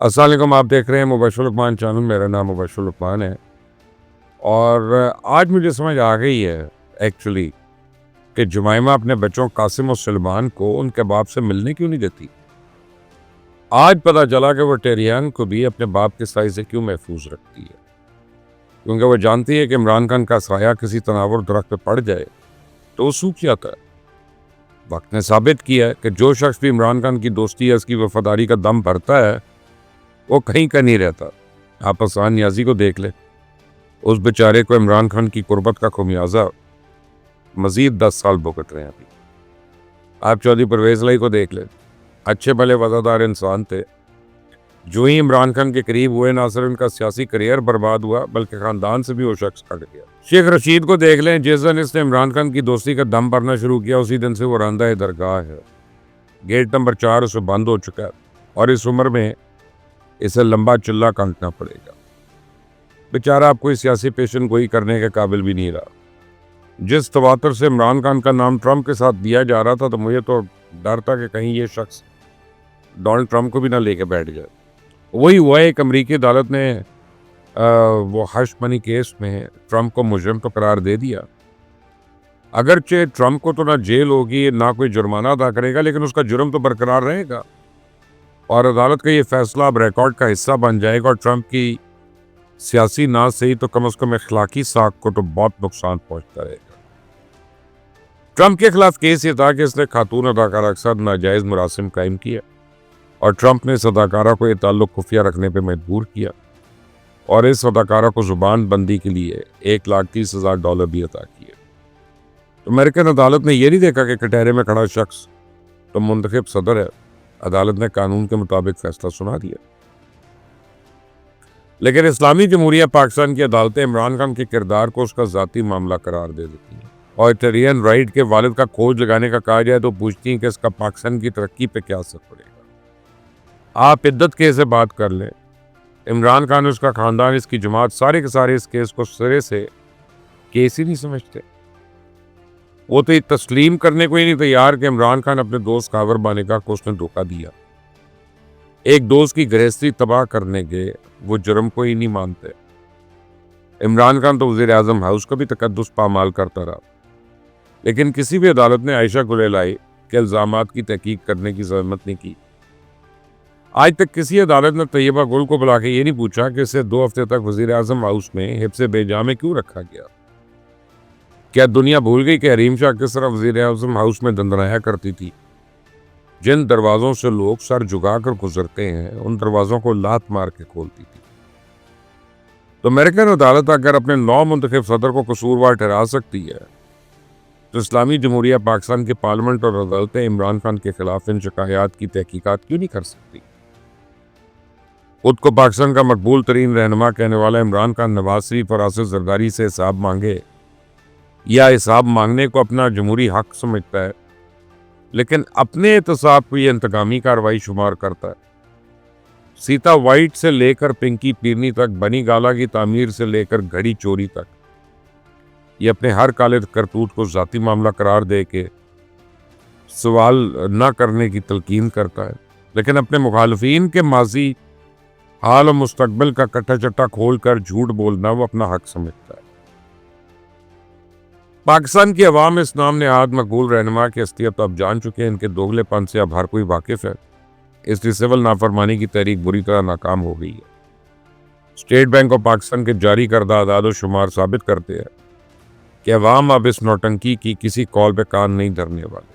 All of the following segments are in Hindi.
अस्सलाम वालेकुम। आप देख रहे हैं मुबशर लुकमान चैनल। मेरा नाम मुबशर लुकमान है और आज मुझे समझ आ गई है एक्चुअली कि जुमैमा अपने बच्चों कासिम और सलमान को उनके बाप से मिलने क्यों नहीं देती। आज पता चला कि वो टेरियान को भी अपने बाप के साए से क्यों महफूज रखती है, क्योंकि वो जानती है कि इमरान खान का साया किसी तनावर दरख्त पर पड़ जाए तो वो सूख जाता है। वक्त ने साबित किया है कि जो शख्स भी इमरान खान की दोस्ती या उसकी वफादारी का दम भरता है वो कहीं का नहीं रहता। आप आसान नियाजी को देख ले, उस बेचारे को इमरान खान की कुर्बत का खुमियाजा मजीद 10 साल भुगत रहे हैं अभी। आप चौधरी परवेज लाई को देख ले, अच्छे भले वफादार इंसान थे। जो ही इमरान खान के करीब हुए, ना सिर्फ उनका सियासी करियर बर्बाद हुआ बल्कि खानदान से भी वो शख्स कट गया। शेख रशीद को देख लें, जिस दिन इसने इमरान खान की दोस्ती का दम भरना शुरू किया उसी दिन से वो रांदा दरगाह है। गेट नंबर 4 उसे बंद हो चुका है और इस उम्र में इसे लंबा चिल्ला काटना पड़ेगा। बेचारा अब कोई सियासी पेशन गोई करने के काबिल भी नहीं रहा। जिस तवातर से इमरान खान का नाम ट्रंप के साथ दिया जा रहा था तो मुझे तो डर था कि कहीं ये शख्स डोनाल्ड ट्रंप को भी ना लेके बैठ जाए। वही हुआ। एक अमरीकी अदालत ने वो हश मनी केस में ट्रंप को मुजरिम तो करार दे दिया। अगरचे ट्रंप को तो ना जेल होगी ना कोई जुर्माना अदा करेगा, लेकिन उसका जुर्म तो बरकरार रहेगा और अदालत का ये फैसला अब रिकॉर्ड का हिस्सा बन जाएगा और ट्रंप की सियासी ना सही तो कम से कम अखलाकी साख को तो बहुत नुकसान पहुंचता रहेगा। ट्रंप के खिलाफ केस ये था कि इसने खातून अदाकारा के साथ नाजायज मुरासिम कायम किया और ट्रंप ने इस अदाकारा को ये ताल्लुक खुफिया रखने पर मजबूर किया और इस अदाकारा को जुबान बंदी के लिए $1,30,000 भी अदा किए। तो अमेरिकन अदालत ने यह नहीं देखा कि कटहरे में खड़ा शख्स तो मुंतखब सदर है। अदालत ने कानून के मुताबिक फैसला सुना दिया। लेकिन इस्लामी जमहूरिया पाकिस्तान की अदालतें इमरान खान के किरदार को उसका जाती मामला करार दे देती हैं और टेरियन राइट के वालिद का खोज लगाने का कहा जाए तो पूछती हैं कि इसका पाकिस्तान की तरक्की पे क्या असर पड़ेगा। आप इद्दत के से बात कर लें, इमरान खान, उसका खानदान, इसकी जमात सारे के सारे इस केस को सिरे से केस ही नहीं समझते। वो तो ये तस्लीम करने को ही नहीं तैयार कि इमरान खान अपने दोस्त कावर बानेका को उसने धोखा दिया। एक दोस्त की गृहस्थी तबाह करने के वो जुर्म को ही नहीं मानते। इमरान खान तो वज़ीर आज़म हाउस का भी तकद्दुस पामाल करता रहा, लेकिन किसी भी अदालत ने आयशा गुलेलाई के इल्ज़ामात की तहकीक करने की ज़हमत नहीं की। आज तक किसी अदालत ने तैयबा गुल को बुला के ये नहीं पूछा कि इसे 2 हफ्ते तक वज़ीर आज़म हाउस में हिफ्ज़ बेजा में क्यों रखा गया। क्या दुनिया भूल गई कि हरीम शाह किस तरह वज़ीर आज़म हाउस में दंदनाया करती थी। जिन दरवाज़ों से लोग सर झुकाकर गुजरते हैं उन दरवाज़ों को लात मार के खोलती थी। तो अमेरिकन अदालत अगर अपने 9 मुंतखब सदर को कसूरवार ठहरा सकती है तो इस्लामी जमहूरिया पाकिस्तान के पार्लियामेंट और अदालतें इमरान खान के खिलाफ इन शिकायत की तहकीकात क्यों नहीं कर सकती। खुद को पाकिस्तान का मकबूल तरीन रहनुमा कहने वाला इमरान खान नवाज शरीफ और आसिफ जरदारी से हिसाब मांगे या हिसाब मांगने को अपना जमहूरी हक समझता है, लेकिन अपने एहतसाब को यह इंतकामी कार्रवाई शुमार करता है। सीता वाइट से लेकर पिंकी पीरनी तक, बनी गाला की तामीर से लेकर घड़ी चोरी तक, ये अपने हर काले करतूत को जाती मामला करार दे के सवाल न करने की तलकीन करता है, लेकिन अपने मुखालफीन के माजी हाल और मुस्तकबिल का कट्टा चट्टा खोल कर झूठ बोलना वो अपना हक समझता है। पाकिस्तान की अवाम इस नाम नेहाद मकबूल रहनुमा की हस्तियत तो अब जान चुके हैं। इनके दोगलेपन से अब हर कोई वाकिफ है, इसलिए सिविल नाफरमानी की तहरीक बुरी तरह नाकाम हो गई है। स्टेट बैंक ऑफ पाकिस्तान के जारी करदा आदाद शुमार साबित करते हैं कि अवाम अब इस नौटंकी की किसी कॉल पे कान नहीं धरने वाले।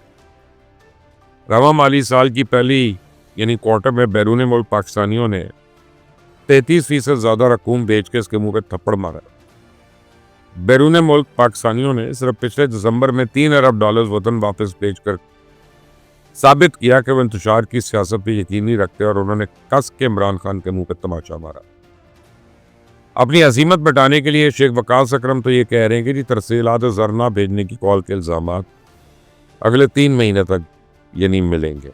रवा माली साल की पहली यानी क्वार्टर में बैरून मुल्क पाकिस्तानियों ने 33% ज़्यादा रकूम बेच के इसके मुंह पे थप्पड़ मारा। बैरून मुल्क पाकिस्तानियों ने सिर्फ पिछले दिसंबर में $3 अरब वतन वापस बेचकर साबित किया कि वो इंतशार की सियासत पे यकीन नहीं रखते और उन्होंने कस के इमरान खान के मुंह पे तमाचा मारा। अपनी अजीमत बटाने के लिए शेख वकास अकरम तो ये कह रहे हैं कि जी तरसीलात ज़रना भेजने की कॉल के इल्ज़ामात अगले 3 महीने तक ये नहीं मिलेंगे।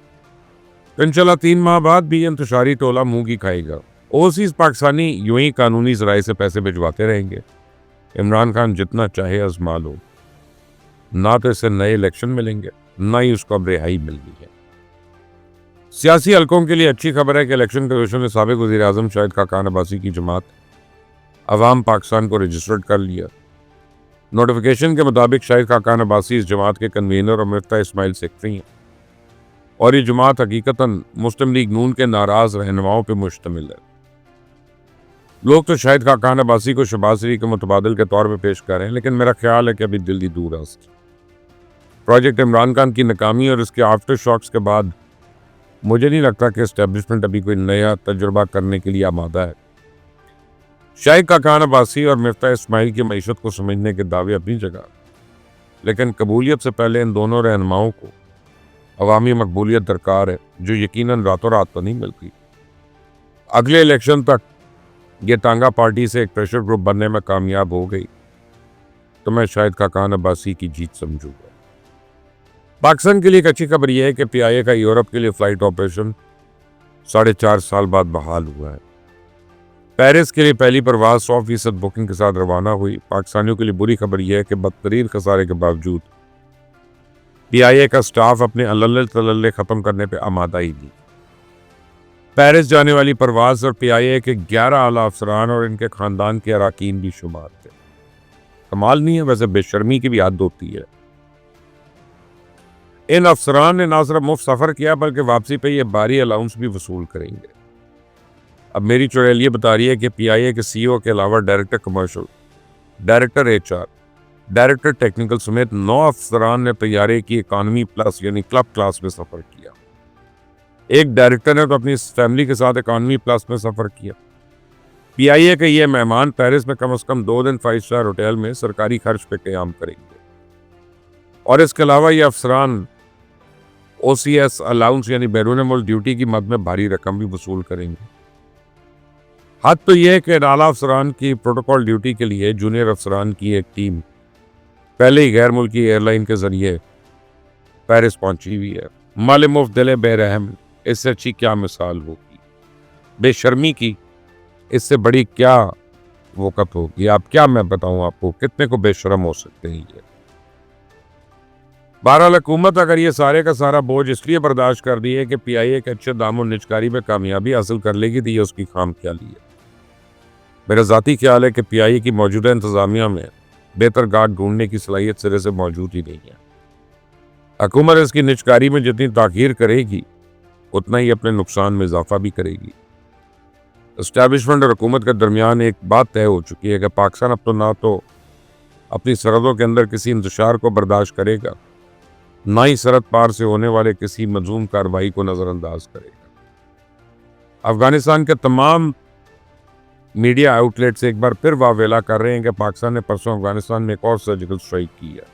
तो इंशाल्लाह 3 माह बाद भी इंतशारी टोला मुंह की खाएगा। ओवरसीज़ पाकिस्तानी यूं ही कानूनी ज़राए से पैसे भिजवाते रहेंगे। इमरान खान जितना चाहे आजमा लो, ना तो इसे नए इलेक्शन मिलेंगे ना ही उसको अब रिहाई मिलनी है। सियासी हलकों के लिए अच्छी खबर है कि इलेक्शन कमीशन ने साबिक वज़ीर आज़म शाहिद खाकान अब्बासी की जमात अवाम पाकिस्तान को रजिस्टर्ड कर लिया। नोटिफिकेशन के मुताबिक शाहिद खाकान अब्बासी इस जमात के कन्वीनर और मिफ्ता इस्माइल सेक्रेटरी हैं और ये जमात हकीकतन मुस्लिम लीग नून के नाराज रहनुमाओं पर मुश्तमिल है। लोग तो शाहिद खाकान अब्बासी को शहबाज शरीफ के मुतबादिल के तौर पर पेश कर रहे हैं, लेकिन मेरा ख्याल है कि अभी दिल्ली दूर है। प्रोजेक्ट इमरान खान की नाकामी और इसके आफ्टर शॉक्स के बाद मुझे नहीं लगता कि एस्टेब्लिशमेंट अभी कोई नया तजुर्बा करने के लिए आमादा है। शाहिद खाकान अब्बासी और मिफ्ता इस्माइल की मईशत को समझने के दावे अपनी जगह, लेकिन कबूलियत से पहले इन दोनों रहनुमाओं को अवामी मकबूलियत दरकार है, जो यकीनन रातों रात तो नहीं मिलती। अगले इलेक्शन तक ये टांगा पार्टी से एक प्रेशर ग्रुप बनने में कामयाब हो गई तो मैं शाहिद खाकान अब्बासी की जीत समझूंगा। पाकिस्तान के लिए एक अच्छी खबर यह है कि PIA का यूरोप के लिए फ्लाइट ऑपरेशन 4.5 साल बाद बहाल हुआ है। पेरिस के लिए पहली परवाज 100% बुकिंग के साथ रवाना हुई। पाकिस्तानियों के लिए बुरी खबर यह है कि बदतरीन खसारे के बावजूद PIA का स्टाफ अपने अल्लल तल्लल खत्म करने पर आमादा ही नहीं। पेरिस जाने वाली परवाज और PIA के 11 आला अफसरान और इनके खानदान के अरकान भी शुमार थे। कमाल नहीं है? वैसे बेशर्मी की भी हद होती है। इन अफसरान ने ना सिर्फ मुफ्त सफ़र किया बल्कि वापसी पे ये बारी अलाउंस भी वसूल करेंगे। अब मेरी चुड़ैल ये बता रही है कि PIA के CEO के अलावा director commercial, director HR, director technical समेत 9 अफसरान ने तैयारे की इकॉनमी प्लस यानी क्लब क्लास में सफ़र किया। एक डायरेक्टर ने तो अपनी फैमिली के साथ इकॉनमी प्लस में सफ़र किया। PIA के ये मेहमान पेरिस में कम से कम 2 दिन 5 स्टार होटल में सरकारी खर्च पे क़याम करेंगे और इसके अलावा ये अफसरान OCS अलाउंस यानी बैरून मुल्क ड्यूटी की मद में भारी रकम भी वसूल करेंगे। हद तो यह है कि आला अफसरान की प्रोटोकॉल ड्यूटी के लिए जूनियर अफसरान की एक टीम पहले ही गैर मुल्की एयरलाइन के जरिए पेरिस पहुंची हुई है। माले मुफ्त दिले बेरहम, इससे अच्छी क्या मिसाल होगी? बेशर्मी की इससे बड़ी क्या वक़्त होगी? आप क्या मैं बताऊं आपको, कितने को बेशर्म हो सकते हैं ये। बहरहाल हुकूमत अगर ये सारे का सारा बोझ इसलिए बर्दाश्त कर दी है कि PIA के अच्छे दामों निजकारी में कामयाबी हासिल कर लेगी तो ये उसकी खाम ख्याली है। मेरा ज़ाती ख्याल है कि PIA की मौजूदा इंतज़ामिया में बेहतर गार्ड ढूंढने की सलाहियत सिरे से मौजूद ही नहीं है। हुकूमत इसकी निजकारी में जितनी ताख़ीर करेगी उतना ही अपने नुकसान में इजाफा भी करेगी। एस्टैब्लिशमेंट और हुकूमत के दरमियान एक बात तय हो चुकी है कि पाकिस्तान अब तो ना तो अपनी सरहदों के अंदर किसी इंतशार को बर्दाश्त करेगा, ना ही सरहद पार से होने वाले किसी मजूम कार्रवाई को नज़रअंदाज करेगा। अफगानिस्तान के तमाम मीडिया आउटलेट्स एक बार फिर वावेला कर रहे हैं कि पाकिस्तान ने परसों अफगानिस्तान में एक और सर्जिकल स्ट्राइक की है।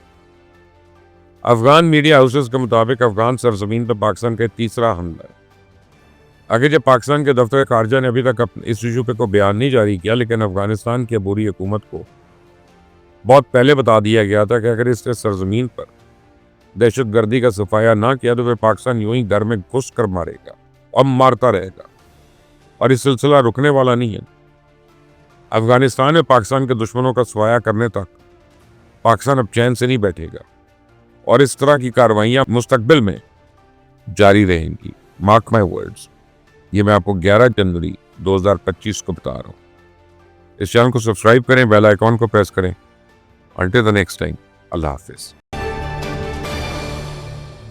अफगान मीडिया हाउसेस के मुताबिक अफगान सरजमीन पर पाकिस्तान का तीसरा हमला है। आगे जब पाकिस्तान के दफ्तर खारजा ने अभी तक इस इशू पे कोई बयान नहीं जारी किया, लेकिन अफगानिस्तान की अबूरी हुकूमत को बहुत पहले बता दिया गया था कि अगर इसने सरजमीन पर दहशत गर्दी का सफाया ना किया तो फिर पाकिस्तान यूं ही घर में घुस कर मारेगा और मारता रहेगा और इस सिलसिला रुकने वाला नहीं है। अफगानिस्तान में पाकिस्तान के दुश्मनों का सफाया करने तक पाकिस्तान अब चैन से नहीं बैठेगा और इस तरह की कार्रवाइयाँ मुस्तकबिल में जारी रहेंगी। मार्क माई वर्ड्स, ये मैं आपको 11 जनवरी 2025 को बता रहा हूँ। इस चैनल को सब्सक्राइब करें, बेल आइकॉन को प्रेस करें। अंटिल द नेक्स्ट टाइम, अल्लाह हाफिज़।